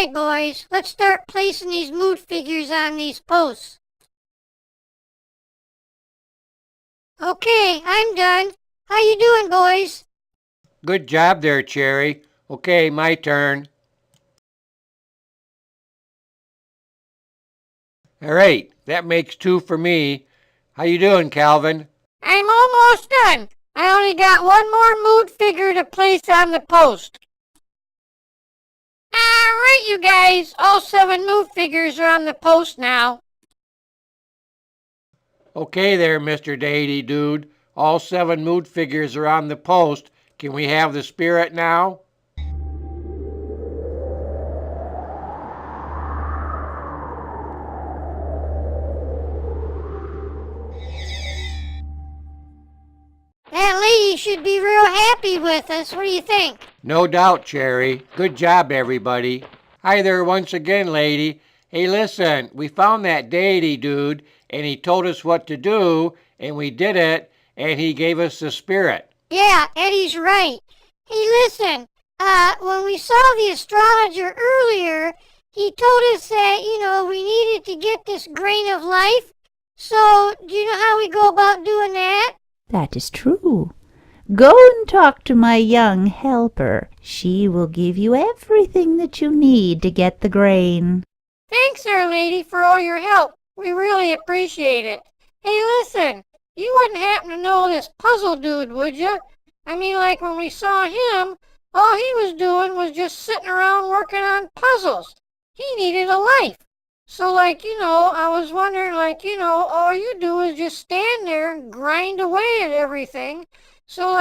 Alright, boys, let's start placing these mood figures on these posts. Okay, I'm done. How you doing, boys? Good job there, Cherry. Okay, my turn. All right, that makes 2 for me. How you doing, Calvin? I'm almost done. I only got one more mood figure to place on the post. Alright, you guys, all 7 mood figures are on the post now. Okay there, Mr. Deity Dude. All 7 mood figures are on the post. Can we have the spirit now? That lady should be real happy with us. What do you think? No doubt, Cherry. Good job, everybody. Hi there once again, lady. Hey, listen, we found that deity dude, and he told us what to do, and we did it, and he gave us the spirit. Yeah, Eddie's right. Hey, listen, when we saw the astrologer earlier, he told us that, we needed to get this grain of life. So, do you know how we go about doing that? That is true. Go and talk to my young helper. She will give you everything that you need to get the grain. Thanks, Our Lady, for all your help. We really appreciate it. Hey, listen, you wouldn't happen to know this puzzle dude, would you? I mean, like when we saw him, all he was doing was just sitting around working on puzzles. He needed a life. So, I was wondering, all you do is just stand there and grind away at everything. So,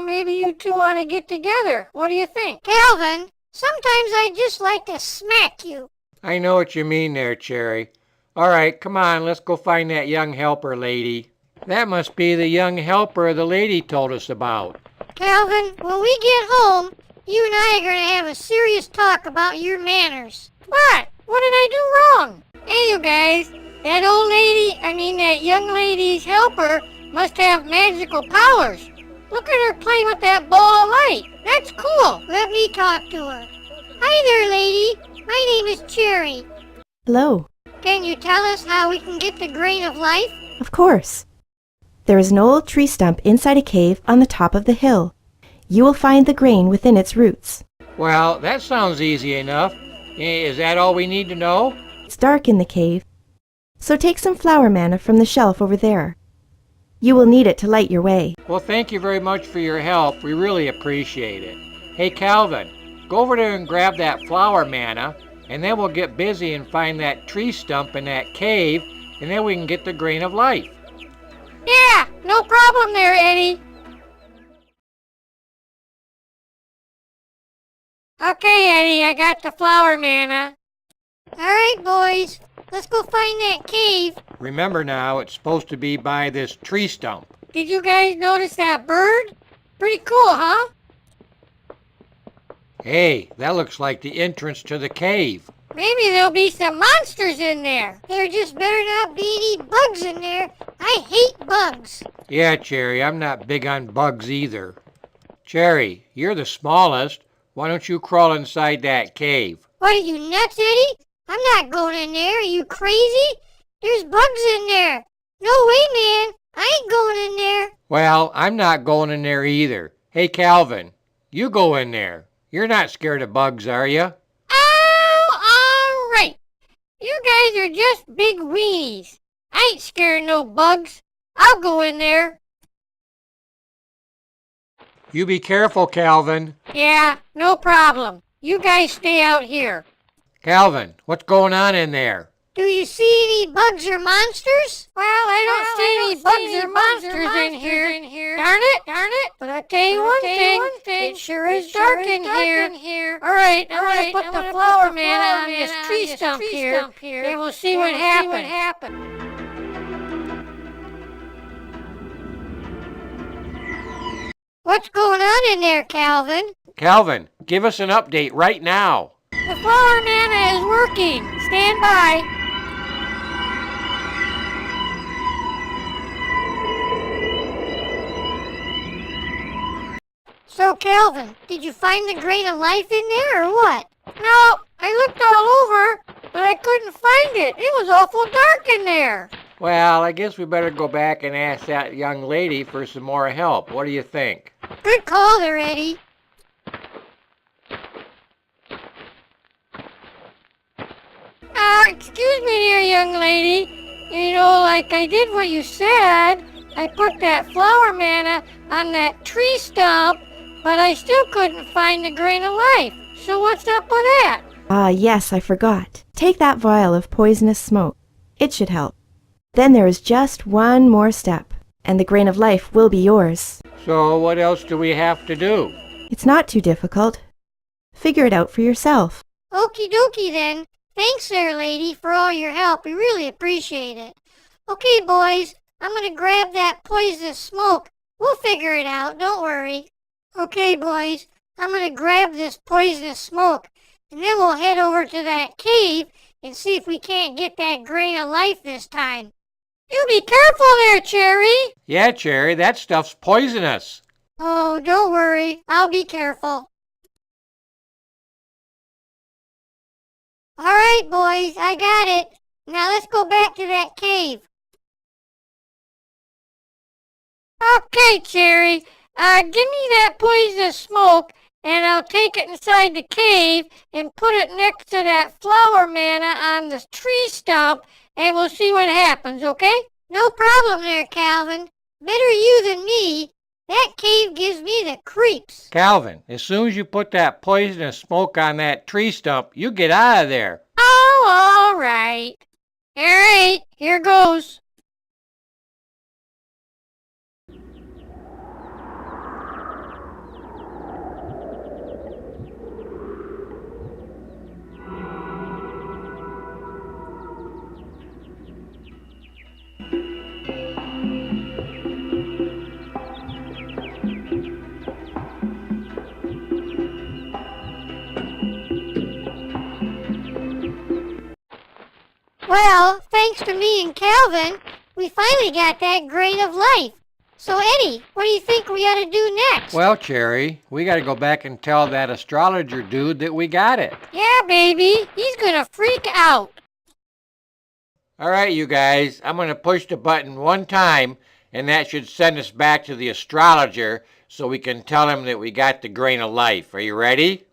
maybe you two want to get together. What do you think? Calvin, sometimes I'd just like to smack you. I know what you mean there, Cherry. All right, come on, let's go find that young helper lady. That must be the young helper the lady told us about. Calvin, when we get home, you and I are going to have a serious talk about your manners. What? What did I do wrong? Hey, you guys, that young lady's helper must have magical powers. Look at her playing with that ball of light. That's cool. Let me talk to her. Hi there, lady. My name is Cherry. Hello. Can you tell us how we can get the grain of life? Of course. There is an old tree stump inside a cave on the top of the hill. You will find the grain within its roots. Well, that sounds easy enough. Is that all we need to know? It's dark in the cave, so take some flower manna from the shelf over there. You will need it to light your way. Well, thank you very much for your help. We really appreciate it. Hey, Calvin, go over there and grab that flower manna, and then we'll get busy and find that tree stump in that cave, and then we can get the grain of life. Yeah, no problem there, Eddie. Okay, Eddie, I got the flower manna. Alright, boys, let's go find that cave. Remember now, it's supposed to be by this tree stump. Did you guys notice that bird? Pretty cool, huh? Hey, that looks like the entrance to the cave. Maybe there'll be some monsters in there. There just better not be any bugs in there. I hate bugs. Yeah, Cherry, I'm not big on bugs either. Cherry, you're the smallest. Why don't you crawl inside that cave? What, are you nuts, Eddie? I'm not going in there. Are you crazy? There's bugs in there. No way, man. I ain't going in there. Well, I'm not going in there either. Hey, Calvin, you go in there. You're not scared of bugs, are you? Oh, all right. You guys are just big weenies. I ain't scared of no bugs. I'll go in there. You be careful, Calvin. Yeah, no problem. You guys stay out here. Calvin, what's going on in there? Do you see any bugs or monsters? Well, I don't see any bugs or monsters in here. Darn it. But I tell you one thing, it sure is dark in here. All right, I'm gonna put the flower manna on this tree stump here, and we'll see what happens. What's going on in there, Calvin? Calvin, give us an update right now. The flower manna is working. Stand by. So, Calvin, did you find the grain of life in there or what? No, I looked it. It was awful dark in there. Well, I guess we better go back and ask that young lady for some more help. What do you think? Good call there, Eddie. Excuse me there, young lady. You know, like I did what you said. I put that flower manna on that tree stump, but I still couldn't find the grain of life. So what's up with that? Yes, I forgot. Take that vial of poisonous smoke. It should help. Then there is just one more step, and the grain of life will be yours. So what else do we have to do? It's not too difficult. Figure it out for yourself. Okie dokie then. Thanks there, lady, for all your help. We really appreciate it. Okay, boys, I'm gonna grab that poisonous smoke. We'll figure it out, don't worry. Okay, boys, I'm gonna grab this poisonous smoke, and then we'll head over to that cave and see if we can't get that grain of life this time. You be careful there, Cherry. Yeah, Cherry, that stuff's poisonous. Oh, don't worry. I'll be careful. All right, boys, I got it. Now let's go back to that cave. Okay, Cherry, give me that poisonous smoke, and I'll take it inside the cave and put it next to that flower manna on the tree stump, and we'll see what happens, okay? No problem there, Calvin. Better you than me. That cave gives me the creeps. Calvin, as soon as you put that poisonous smoke on that tree stump, you get out of there. Oh, all right. All right, here goes. Well, thanks to me and Calvin, we finally got that grain of life. So, Eddie, what do you think we ought to do next? Well, Cherry, we gotta go back and tell that astrologer dude that we got it. Yeah, baby, he's gonna freak out. All right, you guys, I'm gonna push the button one time, and that should send us back to the astrologer so we can tell him that we got the grain of life. Are you ready?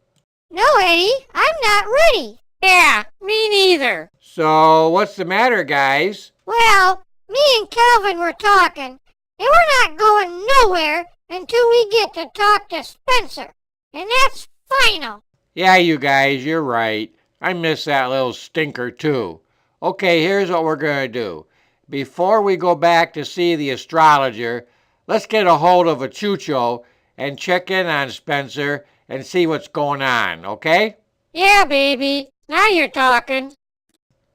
No, Eddie, I'm not ready. Yeah, me neither. So, what's the matter, guys? Well, me and Calvin were talking, and we're not going nowhere until we get to talk to Spencer. And that's final. Yeah, you guys, you're right. I miss that little stinker, too. Okay, here's what we're gonna do. Before we go back to see the astrologer, let's get a hold of a Chucho and check in on Spencer and see what's going on, okay? Yeah, baby, now you're talking.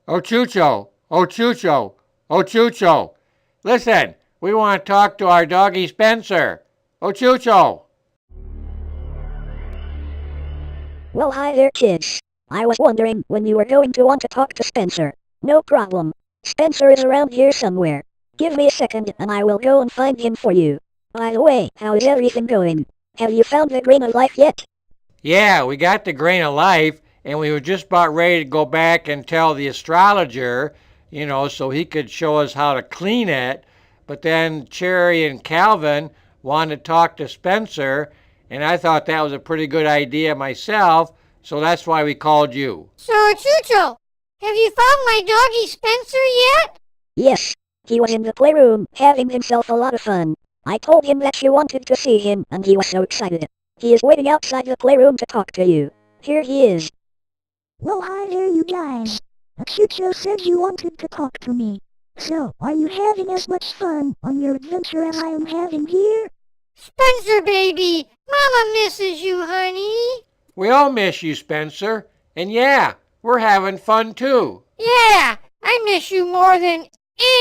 Oh, Chucho! Oh, Chucho! Oh, Chucho! Listen, we want to talk to our doggy Spencer. Oh, Chucho! Well, hi there, kids. I was wondering when you were going to want to talk to Spencer. No problem. Spencer is around here somewhere. Give me a second and I will go and find him for you. By the way, how is everything going? Have you found the grain of life yet? Yeah, we got the grain of life, and we were just about ready to go back and tell the astrologer, so he could show us how to clean it. But then Cherry and Calvin wanted to talk to Spencer, and I thought that was a pretty good idea myself, so that's why we called you. So, Chucho, have you found my doggy Spencer yet? Yes. He was in the playroom, having himself a lot of fun. I told him that you wanted to see him, and he was so excited. He is waiting outside the playroom to talk to you. Here he is. Well, hi there, you guys. Chucho said you wanted to talk to me. So, are you having as much fun on your adventure as I am having here? Spencer, baby, Mama misses you, honey. We all miss you, Spencer. And yeah, we're having fun too. Yeah, I miss you more than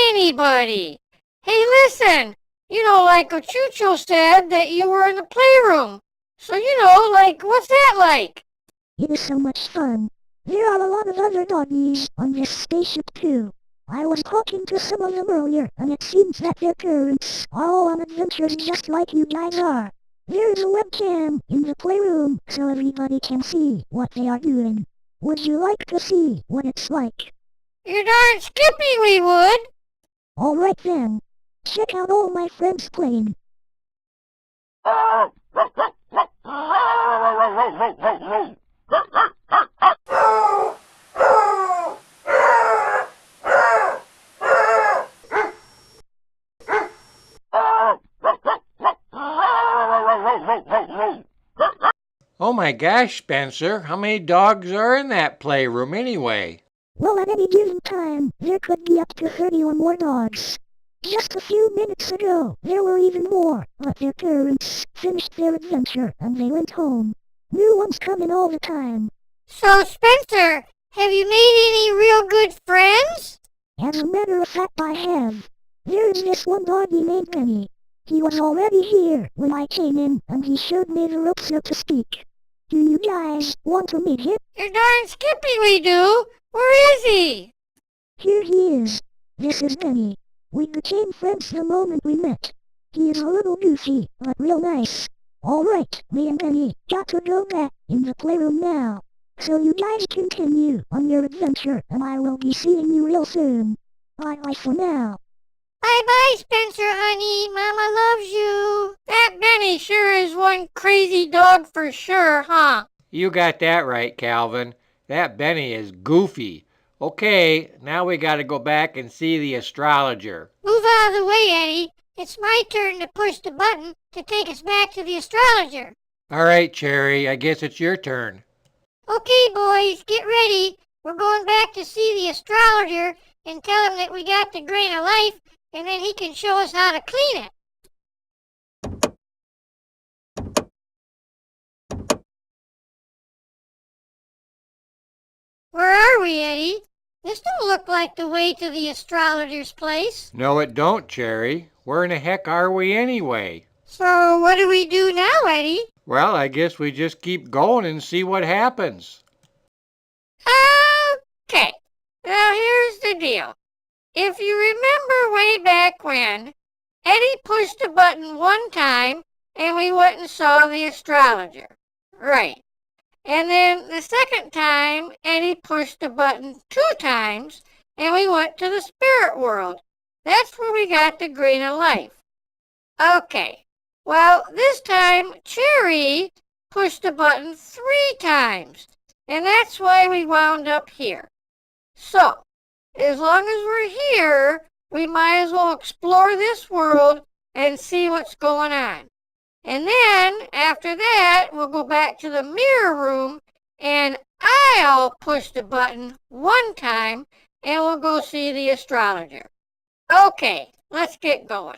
anybody. Hey, listen, like Chucho said that you were in the playroom. So, what's that like? It is so much fun. There are a lot of other doggies on this spaceship too. I was talking to some of them earlier, and it seems that their parents are all on adventures just like you guys are. There is a webcam in the playroom so everybody can see what they are doing. Would you like to see what it's like? You're darn skippy we would. Alright then. Check out all my friends playing. Oh my gosh, Spencer, how many dogs are in that playroom anyway? Well, at any given time, there could be up to 30 or more dogs. Just a few minutes ago, there were even more, but their parents finished their adventure and they went home. New ones come in all the time. So, Spencer, have you made any real good friends? As a matter of fact, I have. There's this one doggy named Benny. He was already here when I came in, and he showed me the ropes, so to speak. Do you guys want to meet him? You're darn skippy we do. Where is he? Here he is. This is Benny. We became friends the moment we met. He is a little goofy, but real nice. Alright, me and Benny got to go back in the playroom now. So you guys continue on your adventure, and I will be seeing you real soon. Bye-bye for now. Bye-bye, Spencer, honey. Mama loves you. That Benny sure is one crazy dog for sure, huh? You got that right, Calvin. That Benny is goofy. Okay, now we gotta go back and see the astrologer. Move out of the way, Eddie. It's my turn to push the button to take us back to the astrologer. All right, Cherry, I guess it's your turn. Okay, boys, get ready. We're going back to see the astrologer and tell him that we got the grain of life, and then he can show us how to clean it. Where are we, Eddie? This don't look like the way to the astrologer's place. No, it don't, Cherry. Where in the heck are we anyway? So what do we do now, Eddie? Well, I guess we just keep going and see what happens. Okay, now here's the deal. If you remember way back when, Eddie pushed a button one time and we went and saw the astrologer. Right. And then the second time, Eddie pushed a button 2 times and we went to the spirit world. That's where we got the grain of life. Okay. Well, this time, Cherry pushed the button 3 times, and that's why we wound up here. So, as long as we're here, we might as well explore this world and see what's going on. And then, after that, we'll go back to the mirror room, and I'll push the button 1 time, and we'll go see the astrologer. Okay, let's get going.